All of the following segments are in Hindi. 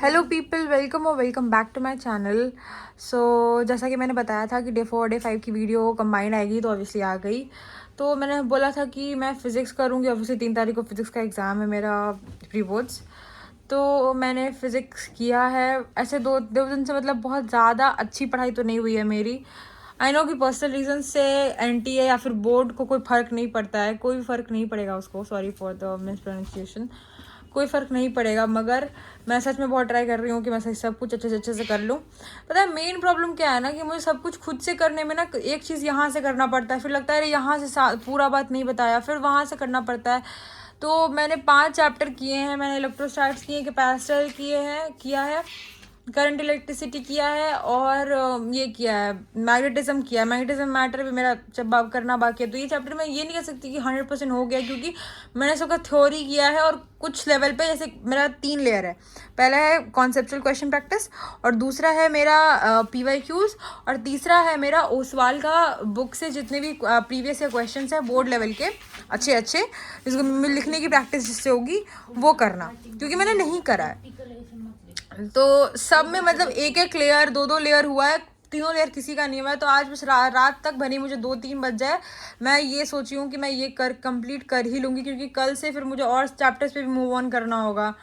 हेलो पीपल, वेलकम और welcome back to my channel. जैसा कि मैंने बताया था कि डे 4 डे 5 की वीडियो कंबाइंड आएगी, तो ऑब्वियसली आ गई। तो मैंने बोला था कि मैं फ़िज़िक्स करूँगी। ऑब्वियसली 3 तारीख को फ़िज़िक्स का एग्ज़ाम है मेरा, प्री बोर्ड्स। तो मैंने फ़िज़िक्स किया है। ऐसे दो दो दिन से मतलब बहुत ज़्यादा अच्छी पढ़ाई तो नहीं हुई है मेरी। आई नो कि पर्सनल रीज़न से एनटीए या फिर बोर्ड को कोई फ़र्क नहीं पड़ता है, कोई फ़र्क नहीं पड़ेगा उसको। Sorry for the miss pronunciation. कोई फ़र्क नहीं पड़ेगा, मगर मैं सच में बहुत ट्राई कर रही हूँ कि मैं सही सब कुछ अच्छे से कर लूँ। पता है मेन प्रॉब्लम क्या है ना, कि मुझे सब कुछ खुद से करने में ना एक चीज़ यहाँ से करना पड़ता है, फिर लगता है अरे यहाँ से पूरा बात नहीं बताया, फिर वहाँ से करना पड़ता है। तो मैंने 5 चैप्टर किए हैं। मैंने इलेक्ट्रोस्टैट्स किए, कैपेसिटर किया है, करंट इलेक्ट्रिसिटी किया है, और ये किया है मैग्नेटिज्म किया है। मैग्नेटिज्म मैटर भी मेरा जब करना बाकी है। तो ये चैप्टर मैं ये नहीं कह सकती कि 100% हो गया, क्योंकि मैंने सबका थ्योरी किया है और कुछ लेवल पे, जैसे मेरा 3 लेयर है। पहला है कॉन्सेप्चुअल क्वेश्चन प्रैक्टिस, और दूसरा है मेरा PYQs, और तीसरा है मेरा ओसवाल का बुक से जितने भी प्रीवियस ईयर क्वेश्चन है बोर्ड लेवल के अच्छे जिसको लिखने की प्रैक्टिस जिससे होगी वो करना, क्योंकि मैंने नहीं करा है। तो सब में मतलब एक एक लेयर, दो लेयर हुआ है, तीनों लेयर किसी का नहीं हुआ है। तो आज बस रात तक भरी मुझे 2-3 बज जाए, मैं ये सोची हूँ कि मैं ये कंप्लीट कर ही लूँगी, क्योंकि कल से फिर मुझे और चैप्टर्स पे भी मूव ऑन करना होगा।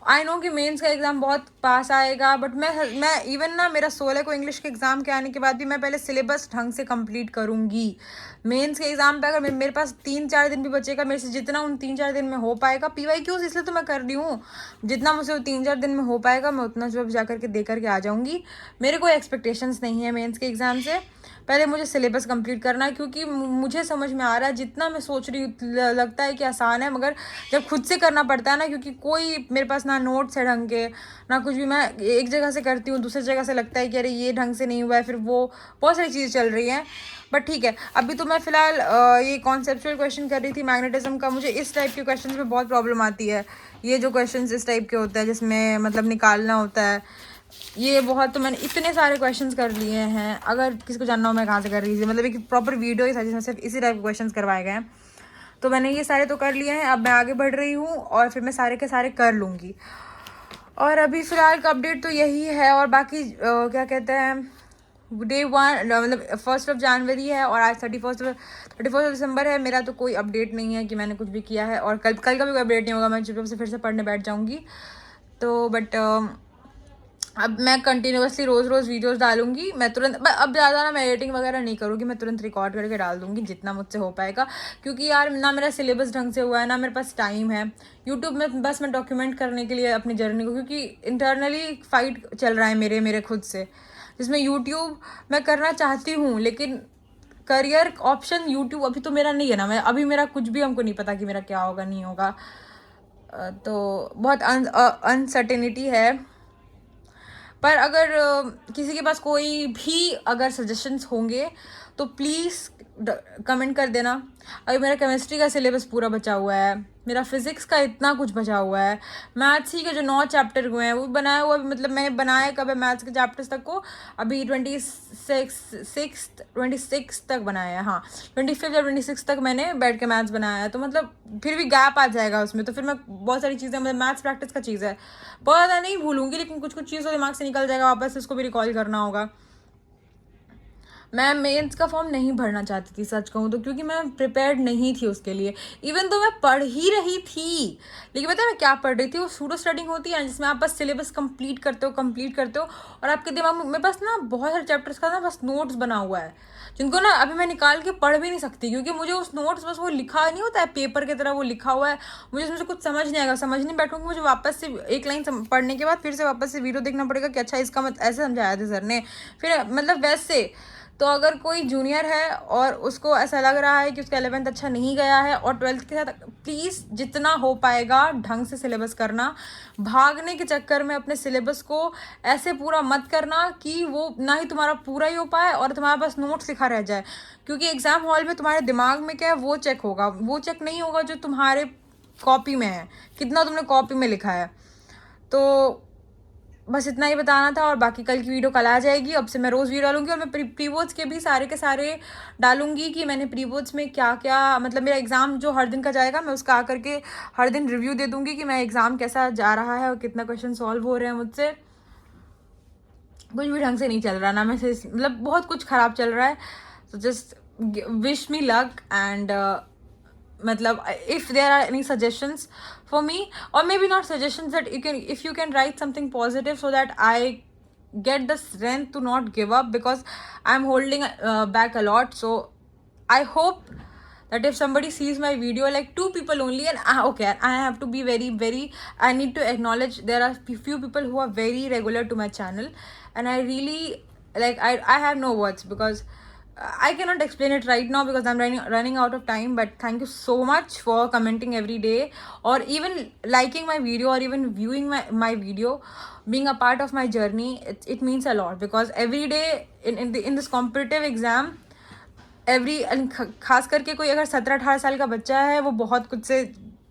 आई नो कि मेंस का एग्ज़ाम बहुत पास आएगा, बट मैं इवन ना, मेरा 16 को इंग्लिश के एग्ज़ाम के आने के बाद भी मैं पहले सिलेबस ढंग से कंप्लीट करूँगी। मेंस के एग्ज़ाम पे अगर मेरे पास 3-4 दिन भी बचेगा, मेरे से जितना उन 3-4 दिन में हो पाएगा, PYQs इसलिए तो मैं कर रही हूँ, जितना मुझे 3-4 दिन में हो पाएगा मैं उतना जो जा करके दे करके आ जाऊँगी। मेरे कोई एक्सपेक्टेशंस नहीं है मेंस के एग्ज़ाम से। पहले मुझे सिलेबस कंप्लीट करना है, क्योंकि मुझे समझ में आ रहा है, जितना मैं सोच रही हूँ लगता है कि आसान है, मगर जब खुद से करना पड़ता है ना, क्योंकि कोई मेरे पास ना नोट्स है ढंग के, ना कुछ भी। मैं एक जगह से करती हूँ, दूसरी जगह से लगता है कि अरे ये ढंग से नहीं हुआ है, फिर वो बहुत सारी चीज़ें चल रही हैं। बट ठीक है, अभी तो मैं फ़िलहाल ये कॉन्सेप्चुअल क्वेश्चन कर रही थी मैग्नेटिज्म का। मुझे इस टाइप के क्वेश्चन में बहुत प्रॉब्लम आती है। ये जो क्वेश्चन इस टाइप के होते हैं जिसमें मतलब निकालना होता है, ये बहुत, तो मैंने इतने सारे क्वेश्चंस कर लिए हैं। अगर किसी को जानना हो मैं कहाँ से कर रही थी, मतलब एक प्रॉपर वीडियो ही था जिसमें सिर्फ इसी टाइप के क्वेश्चंस करवाए गए हैं। तो मैंने ये सारे तो कर लिए हैं, अब मैं आगे बढ़ रही हूँ और फिर मैं सारे के सारे कर लूँगी। और अभी फ़िलहाल का अपडेट तो यही है। और बाकी क्या कहते हैं, डे 1 मतलब 1 जनवरी है और आज 31 दिसंबर है। मेरा तो कोई अपडेट नहीं है कि मैंने कुछ भी किया है, और कल का भी कोई अपडेट नहीं होगा। मैं चुपचाप से फिर से पढ़ने बैठ जाऊँगी। तो बट अब मैं कंटिन्यूसली रोज़ वीडियोस डालूंगी। मैं तुरंत, अब ज़्यादा ना मैं एडिटिंग वगैरह नहीं करूँगी, मैं तुरंत रिकॉर्ड करके डाल दूँगी जितना मुझसे हो पाएगा, क्योंकि यार ना मेरा सिलेबस ढंग से हुआ है, ना मेरे पास टाइम है। यूट्यूब में बस मैं डॉक्यूमेंट करने के लिए अपनी जर्नी को, क्योंकि इंटरनली फाइट चल रहा है मेरे खुद से, जिसमें यूट्यूब मैं करना चाहती हूँ, लेकिन करियर ऑप्शन यूट्यूब अभी तो मेरा नहीं है ना। मैं अभी, मेरा कुछ भी हमको नहीं पता कि मेरा क्या होगा नहीं होगा। तो बहुत अनसर्टेनिटी है। पर अगर किसी के पास कोई भी अगर सजेशंस होंगे तो प्लीज़ कमेंट कर देना। अभी मेरा केमिस्ट्री का सिलेबस पूरा बचा हुआ है, मेरा फिज़िक्स का इतना कुछ बचा हुआ है, मैथ्स ही के जो 9 चैप्टर हुए हैं वो बनाया हुआ। मतलब मैंने बनाया कब है मैथ्स के चैप्टर्स तक को, अभी 26 तक बनाया है। हाँ, 25 या 26 तक मैंने बैठ के मैथ्स बनाया है। तो मतलब फिर भी गैप आ जाएगा उसमें, तो फिर मैं बहुत सारी चीज़ें, मतलब मैथ्स प्रैक्टिस का चीज़ है, बहुत ज़्यादा नहीं भूलूंगी, लेकिन कुछ चीज़ तो दिमाग से निकल जाएगा, वापस इसको भी रिकॉल करना होगा। मैं मेंस का फॉर्म नहीं भरना चाहती थी सच कहूँ तो, क्योंकि मैं प्रिपेयर्ड नहीं थी उसके लिए। इवन तो मैं पढ़ ही रही थी, लेकिन पता है मैं क्या पढ़ रही थी, वो सूडो स्टडिंग होती है जिसमें आप बस सिलेबस कंप्लीट करते हो और आपके दिमाग में, मेरे पास ना बहुत सारे चैप्टर्स का ना बस नोट्स बना हुआ है, जिनको ना अभी मैं निकाल के पढ़ भी नहीं सकती, क्योंकि मुझे उस नोट्स, बस वो लिखा नहीं होता है पेपर की तरह, वो लिखा हुआ है, मुझे उसमें से कुछ समझ नहीं आएगा। समझ नहीं बैठूंगी, मुझे वापस से एक लाइन पढ़ने के बाद फिर से वापस से वीडियो देखना पड़ेगा कि अच्छा इसका मत ऐसे समझाया था सर ने, फिर मतलब वैसे। तो अगर कोई जूनियर है और उसको ऐसा लग रहा है कि उसका 11th अच्छा नहीं गया है और 12th के साथ, प्लीज़ जितना हो पाएगा ढंग से सिलेबस करना। भागने के चक्कर में अपने सिलेबस को ऐसे पूरा मत करना कि वो ना ही तुम्हारा पूरा ही हो पाए और तुम्हारे पास नोट्स लिखा रह जाए, क्योंकि एग्ज़ाम हॉल में तुम्हारे दिमाग में क्या है वो चेक होगा, वो चेक नहीं होगा जो तुम्हारे कॉपी में है, कितना तुमने कॉपी में लिखा है। तो बस इतना ही बताना था। और बाकी कल की वीडियो कल आ जाएगी। अब से मैं रोज़ वीडियो डालूंगी और मैं प्री बोर्ड्स के भी सारे के सारे डालूंगी कि मैंने प्री बोर्ड्स में क्या क्या, मतलब मेरा एग्ज़ाम जो हर दिन का जाएगा मैं उसका आकर के हर दिन रिव्यू दे दूंगी कि मैं एग्ज़ाम कैसा जा रहा है और कितना क्वेश्चन सॉल्व हो रहे हैं मुझसे। कुछ भी ढंग से नहीं चल रहा ना, मैं मतलब बहुत कुछ ख़राब चल रहा है। तो just wish me luck and मतलब if there are any suggestions for me, or maybe not suggestions, that you can, if you can write something positive so that I get the strength to not give up, because I'm holding back a lot. So I hope that if somebody sees my video, like 2 people only, and okay, I have to be very, I need to acknowledge there are few people who are very regular to my channel, and I really, like, I have no words, because I cannot explain it right now because I'm running out of time. But thank you so much for commenting every day, or even liking my video, or even viewing my video, being a part of my journey. It means a lot, because every day in this competitive exam, खास करके कोई अगर 17-18 साल का बच्चा है, वो बहुत कुछ से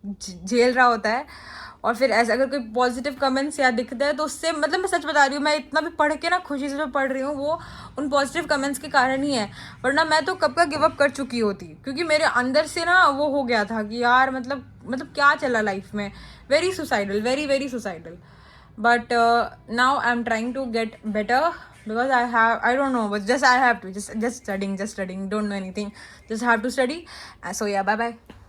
झेल रहा होता है। और फिर ऐसा अगर कोई पॉजिटिव कमेंट्स या दिखता है तो उससे, मतलब मैं सच बता रही हूँ, मैं इतना भी पढ़ के ना खुशी से जो पढ़ रही हूँ वो उन पॉजिटिव कमेंट्स के कारण ही है, वरना मैं तो कब का गिव अप कर चुकी होती, क्योंकि मेरे अंदर से ना वो हो गया था कि यार मतलब क्या चला लाइफ में, very suicidal, very suicidal. But now I'm trying to get better, because I don't know, but just I have to just studying, don't know anything, just have to study. So yeah, bye bye.